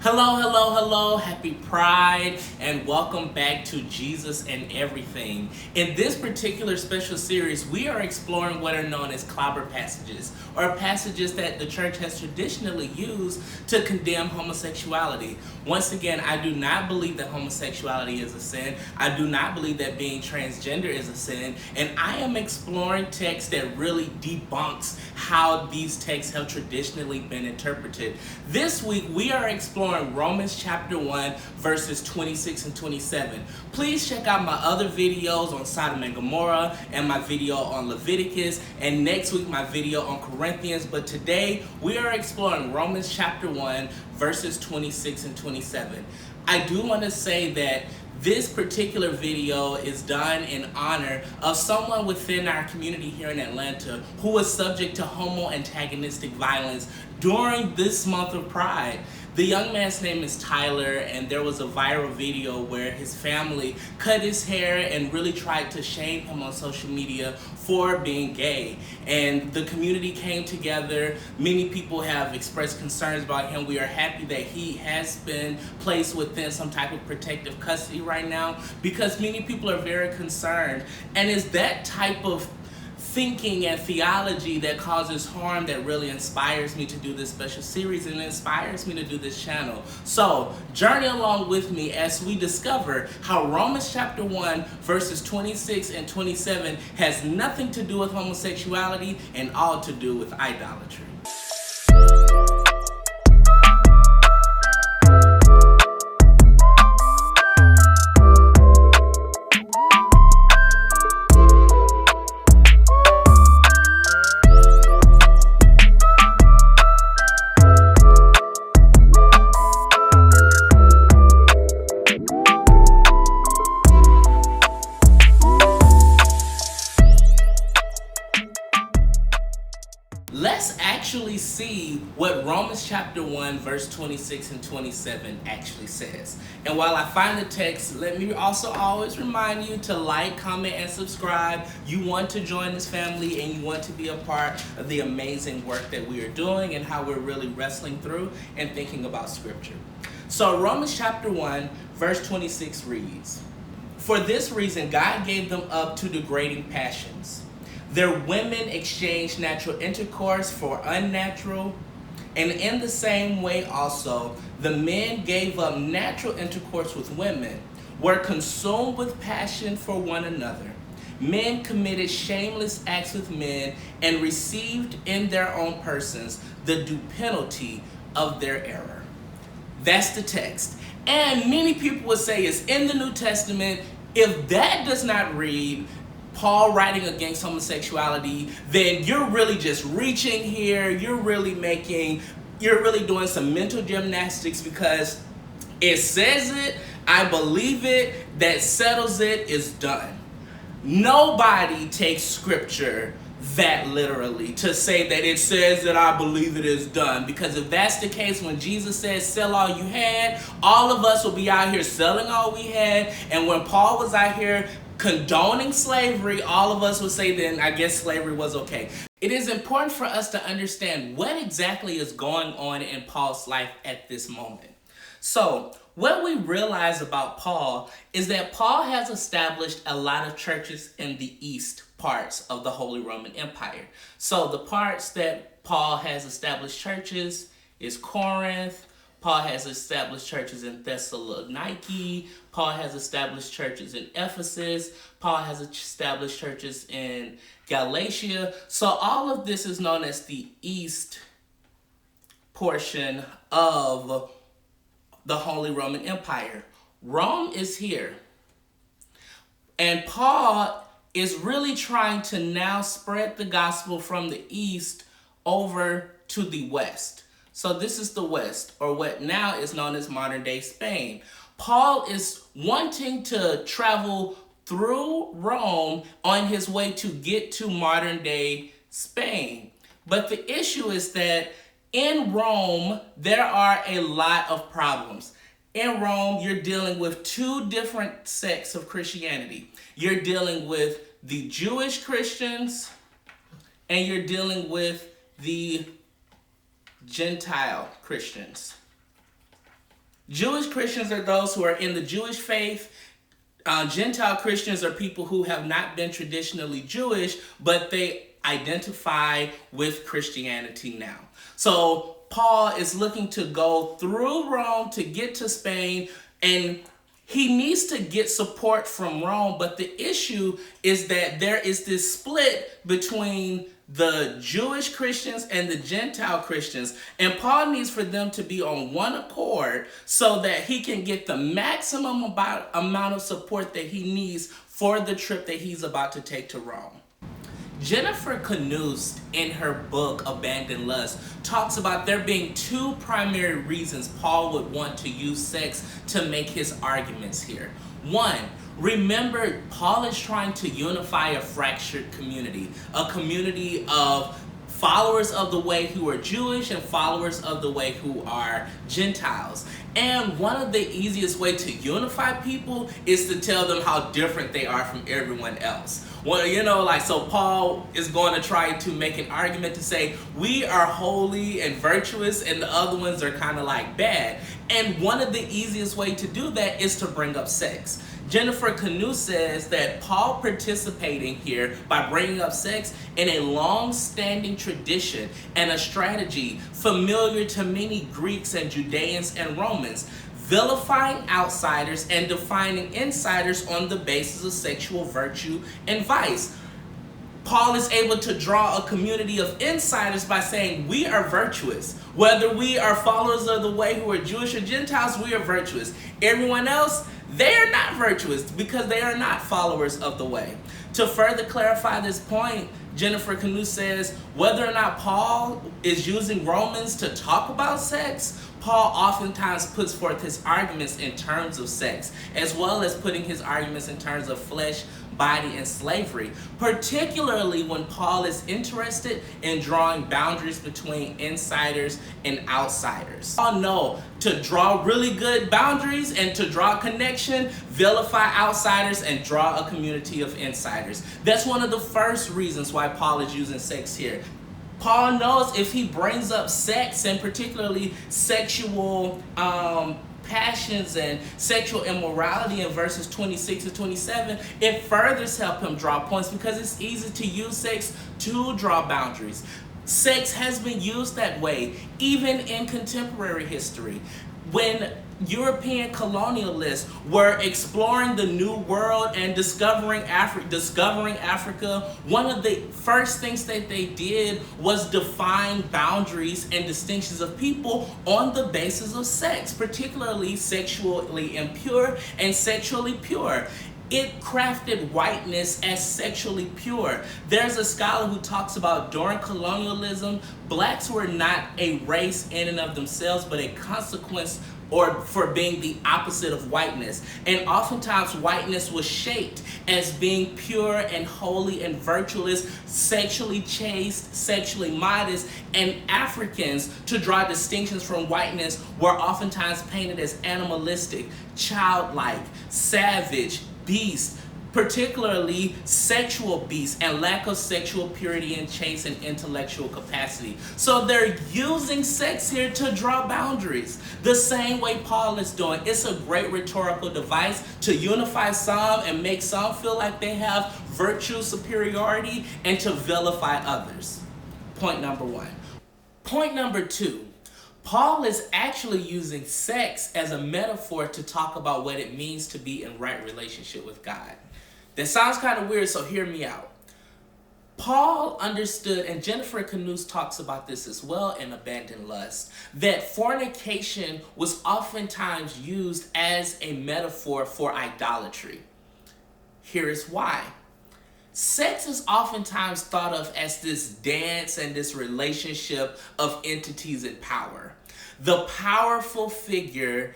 Hello, hello, hello, happy Pride, and welcome back to Jesus and Everything. In this particular special series, we are exploring what are known as clobber passages, or passages that the church has traditionally used to condemn homosexuality. Once again, I do not believe that homosexuality is a sin. I do not believe that being transgender is a sin, and I am exploring texts that really debunks how these texts have traditionally been interpreted. This week, we are exploring Romans chapter 1, verses 26 and 27. Please check out my other videos on Sodom and Gomorrah and my video on Leviticus, and next week my video on Corinthians. But today we are exploring Romans chapter 1, verses 26 and 27. I do want to say that this particular video is done in honor of someone within our community here in Atlanta who was subject to homo-antagonistic violence during this month of Pride. The young man's name is Tyler, and there was a viral video where his family cut his hair and really tried to shame him on social media for being gay. And the community came together. Many people have expressed concerns about him. We are happy that he has been placed within some type of protective custody right now, because many people are very concerned. And it's that type of thinking and theology that causes harm that really inspires me to do this special series and inspires me to do this channel. So journey along with me as we discover how Romans chapter 1 verses 26 and 27 has nothing to do with homosexuality and all to do with idolatry. Let's actually see what Romans chapter 1 verse 26 and 27 actually says. And while I find the text, let me also always remind you to like, comment, and subscribe. You want to join this family and you want to be a part of the amazing work that we are doing and how we're really wrestling through and thinking about scripture. So Romans chapter 1 verse 26 reads, "For this reason God gave them up to degrading passions. Their women exchanged natural intercourse for unnatural, and in the same way also, the men gave up natural intercourse with women, were consumed with passion for one another. Men committed shameless acts with men, and received in their own persons the due penalty of their error." That's the text. And many people would say it's in the New Testament. If that does not read Paul writing against homosexuality, then you're really just reaching here. You're really doing some mental gymnastics, because it says it, I believe it, that settles it, is done. Nobody takes scripture that literally to say that it says that I believe it is done, because if that's the case, when Jesus says sell all you had, all of us will be out here selling all we had. And when Paul was out here condoning slavery, all of us would say then I guess slavery was okay. It is important for us to understand what exactly is going on in Paul's life at this moment. So what we realize about Paul is that Paul has established a lot of churches in the east parts of the Holy Roman Empire. So the parts that Paul has established churches is Corinth. Paul has established churches in Thessaloniki. Paul has established churches in Ephesus. Paul has established churches in Galatia. So all of this is known as the east portion of the Holy Roman Empire. Rome is here. And Paul is really trying to now spread the gospel from the east over to the west. So this is the west, or what now is known as modern day Spain. Paul is wanting to travel through Rome on his way to get to modern day Spain. But the issue is that in Rome, there are a lot of problems. In Rome, you're dealing with two different sects of Christianity. You're dealing with the Jewish Christians, and you're dealing with the Gentile Christians. Jewish Christians are those who are in the Jewish faith. Gentile Christians are people who have not been traditionally Jewish, but they identify with Christianity now. So Paul is looking to go through Rome to get to Spain, and he needs to get support from Rome, but the issue is that there is this split between the Jewish Christians and the Gentile Christians, and Paul needs for them to be on one accord so that he can get the maximum amount of support that he needs for the trip that he's about to take to Rome. Jennifer Knust, in her book Abandoned Lust, talks about there being two primary reasons Paul would want to use sex to make his arguments here. One, remember, Paul is trying to unify a fractured community, a community of followers of the way who are Jewish and followers of the way who are Gentiles. And one of the easiest way to unify people is to tell them how different they are from everyone else. Well, so Paul is going to try to make an argument to say, we are holy and virtuous and the other ones are kind of like bad. And one of the easiest way to do that is to bring up sex. Jennifer Knust says that Paul participating here by bringing up sex in a long-standing tradition and a strategy familiar to many Greeks and Judeans and Romans, vilifying outsiders and defining insiders on the basis of sexual virtue and vice. Paul is able to draw a community of insiders by saying we are virtuous. Whether we are followers of the way who are Jewish or Gentiles, we are virtuous. Everyone else, they are not virtuous because they are not followers of the way. To further clarify this point, Jennifer Knust says whether or not Paul is using Romans to talk about sex, Paul oftentimes puts forth his arguments in terms of sex, as well as putting his arguments in terms of flesh, body, and slavery, particularly when Paul is interested in drawing boundaries between insiders and outsiders. Paul knows to draw really good boundaries and to draw a connection, vilify outsiders, and draw a community of insiders. That's one of the first reasons why Paul is using sex here. Paul knows if he brings up sex, and particularly sexual passions and sexual immorality in verses 26 to 27, it furthers help him draw points because it's easy to use sex to draw boundaries. Sex has been used that way even in contemporary history. When European colonialists were exploring the New World and discovering Africa, one of the first things that they did was define boundaries and distinctions of people on the basis of sex, particularly sexually impure and sexually pure. It crafted whiteness as sexually pure. There's a scholar who talks about during colonialism, blacks were not a race in and of themselves, but a consequence or for being the opposite of whiteness. And oftentimes whiteness was shaped as being pure and holy and virtuous, sexually chaste, sexually modest, and Africans, to draw distinctions from whiteness, were oftentimes painted as animalistic, childlike, savage, beast, particularly sexual beasts, and lack of sexual purity and chaste and intellectual capacity. So they're using sex here to draw boundaries, the same way Paul is doing. It's a great rhetorical device to unify some and make some feel like they have virtue superiority and to vilify others. Point number one. Point number two. Paul is actually using sex as a metaphor to talk about what it means to be in right relationship with God. That sounds kind of weird, so hear me out. Paul understood, and Jennifer Knust talks about this as well in Abandoned Lust, that fornication was oftentimes used as a metaphor for idolatry. Here is why. Sex is oftentimes thought of as this dance and this relationship of entities in power. The powerful figure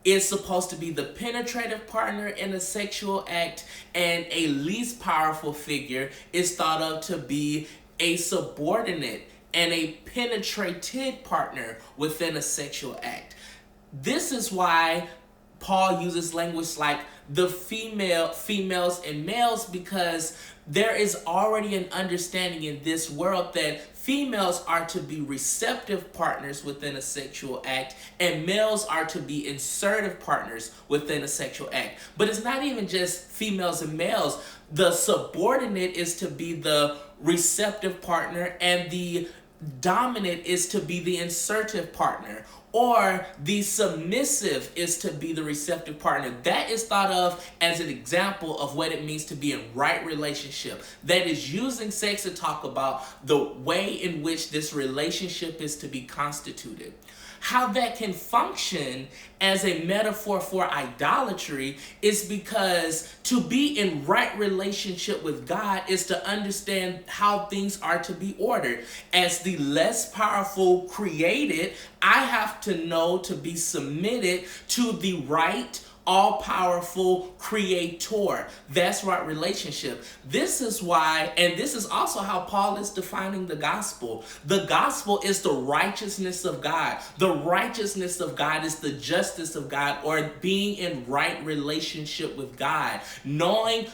is supposed to be the penetrative partner in a sexual act, and a least powerful figure is thought of to be a subordinate and a penetrated partner within a sexual act. This is why Paul uses language like the females and males, because there is already an understanding in this world that females are to be receptive partners within a sexual act, and males are to be insertive partners within a sexual act. But it's not even just females and males. The subordinate is to be the receptive partner, and the dominant is to be the insertive partner, or the submissive is to be the receptive partner. That is thought of as an example of what it means to be in right relationship. That is using sex to talk about the way in which this relationship is to be constituted. How that can function as a metaphor for idolatry is because to be in right relationship with God is to understand how things are to be ordered. As the less powerful created, I have to know to be submitted to the right, all-powerful creator. That's right relationship. This is why, and this is also how Paul is defining the gospel. The gospel is the righteousness of God. The righteousness of God is the justice of God, or being in right relationship with God. Knowing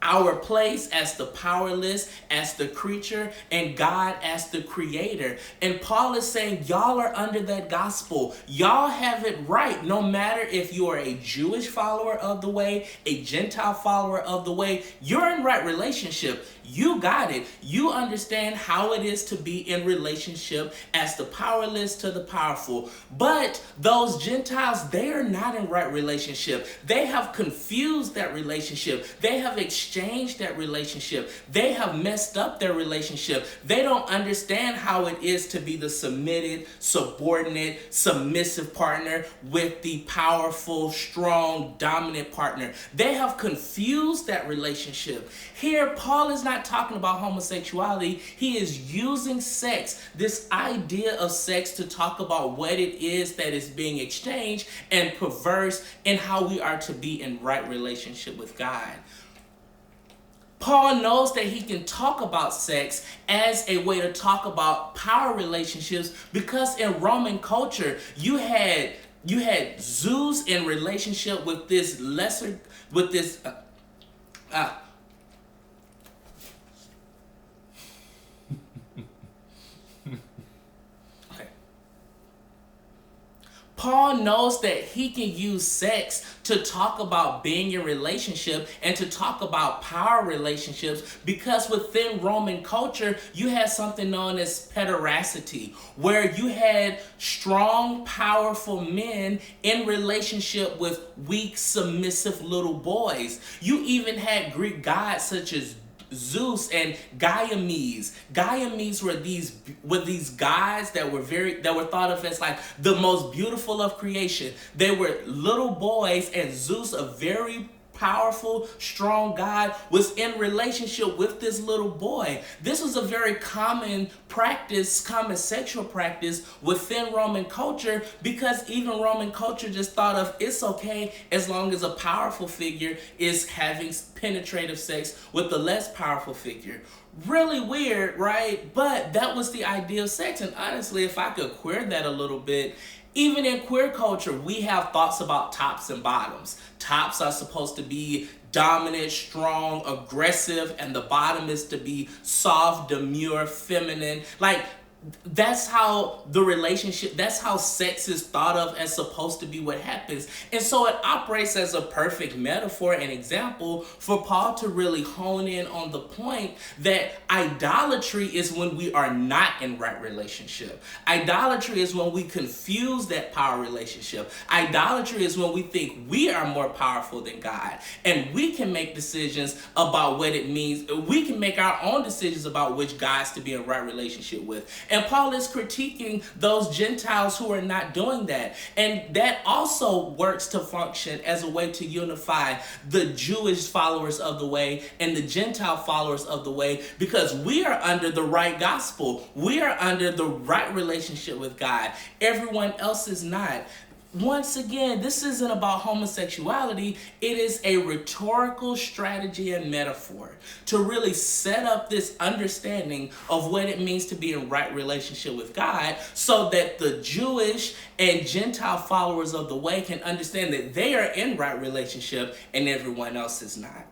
our place as the powerless, as the creature, and God as the creator. And Paul is saying, y'all are under that gospel. Y'all have it right. No matter if you are a Jewish follower of the way, a Gentile follower of the way, you're in right relationship. You got it. You understand how it is to be in relationship as the powerless to the powerful. But those Gentiles, they are not in right relationship. They have confused that relationship. They have exchanged that relationship. They have messed up their relationship. They don't understand how it is to be the submitted, subordinate, submissive partner with the powerful, strong, dominant partner. They have confused that relationship. Here, Paul is not talking about homosexuality. He is using sex, this idea of sex, to talk about what it is that is being exchanged and perverse, and how we are to be in right relationship with God. Paul knows that he can talk about sex as a way to talk about power relationships, because in Roman culture, you had Zeus in relationship with this Paul knows that he can use sex to talk about being in relationship and to talk about power relationships, because within Roman culture, you had something known as pederasty, where you had strong, powerful men in relationship with weak, submissive little boys. You even had Greek gods such as Zeus and Gaiames. Gaiames were these guys that were thought of as like the most beautiful of creation. They were little boys, and Zeus, a very powerful, strong God, was in relationship with this little boy. This was a very common practice, common sexual practice within Roman culture, because even Roman culture just thought of it's okay as long as a powerful figure is having penetrative sex with the less powerful figure. Really weird, right? But that was the idea of sex. And honestly, if I could queer that a little bit, even in queer culture, we have thoughts about tops and bottoms. Tops are supposed to be dominant, strong, aggressive, and the bottom is to be soft, demure, feminine. Like, that's how the relationship, that's how sex is thought of as supposed to be what happens. And so it operates as a perfect metaphor and example for Paul to really hone in on the point that idolatry is when we are not in right relationship. Idolatry is when we confuse that power relationship. Idolatry is when we think we are more powerful than God, and we can make decisions about what it means. We can make our own decisions about which guys to be in right relationship with. And Paul is critiquing those Gentiles who are not doing that. And that also works to function as a way to unify the Jewish followers of the way and the Gentile followers of the way, because we are under the right gospel. We are under the right relationship with God. Everyone else is not. Once again, this isn't about homosexuality. It is a rhetorical strategy and metaphor to really set up this understanding of what it means to be in right relationship with God, so that the Jewish and Gentile followers of the way can understand that they are in right relationship and everyone else is not.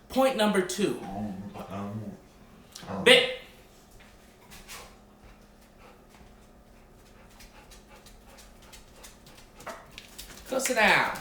Point number 2. Bit. Go sit down.